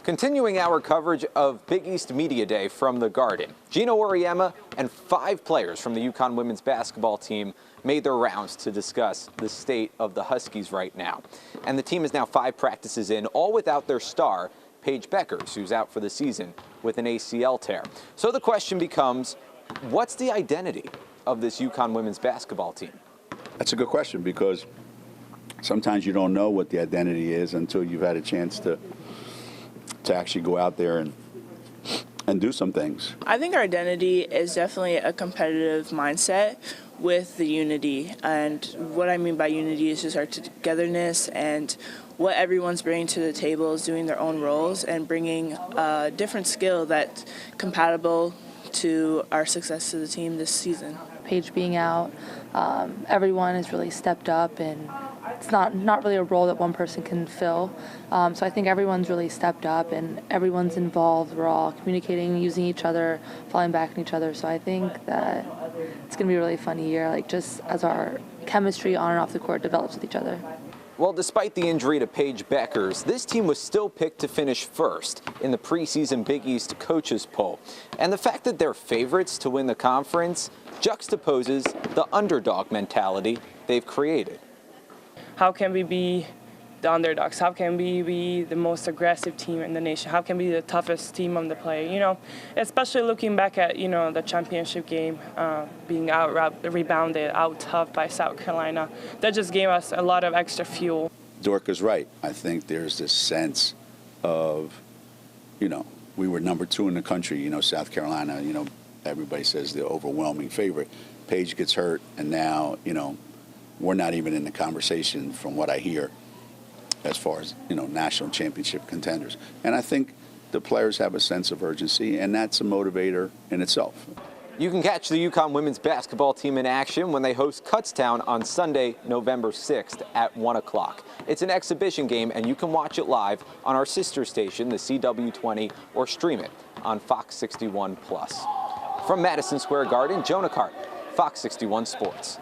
Continuing our coverage of Big East Media Day from the Garden, Gino Auriemma and 5 players from the UConn women's basketball team made their rounds to discuss the state of the Huskies right now. And the team is now 5 practices in, all without their star, Paige Bueckers, who's out for the season with an ACL tear. So the question becomes, what's the identity of this UConn women's basketball team? That's a good question, because sometimes you don't know what the identity is until you've had a chance to actually go out there and do some things. I think our identity is definitely a competitive mindset with the unity. And what I mean by unity is just our togetherness and what everyone's bringing to the table is doing their own roles and bringing a different skill that's compatible to our success as a team this season. Paige being out, everyone has really stepped up, and it's not really a role that one person can fill. So I think everyone's really stepped up and everyone's involved. We're all communicating, using each other, falling back on each other. So I think that it's going to be a really fun year, like just as our chemistry on and off the court develops with each other. Well, despite the injury to Paige Bueckers, this team was still picked to finish first in the preseason Big East coaches poll. And the fact that they're favorites to win the conference juxtaposes the underdog mentality they've created. How can we be the underdogs? How can we be the most aggressive team in the nation? How can we be the toughest team on the play? You know, especially looking back at, the championship game, being rebounded, out tough by South Carolina. That just gave us a lot of extra fuel. Dorka's right. I think there's this sense of, we were number 2 in the country, South Carolina, everybody says the overwhelming favorite. Paige gets hurt, and now, we're not even in the conversation from what I hear as far as, national championship contenders. And I think the players have a sense of urgency, and that's a motivator in itself. You can catch the UConn women's basketball team in action when they host Kutztown on Sunday, November 6th at 1 o'clock. It's an exhibition game, and you can watch it live on our sister station, the CW20, or stream it on Fox 61+. From Madison Square Garden, Jonah Cart, Fox 61 Sports.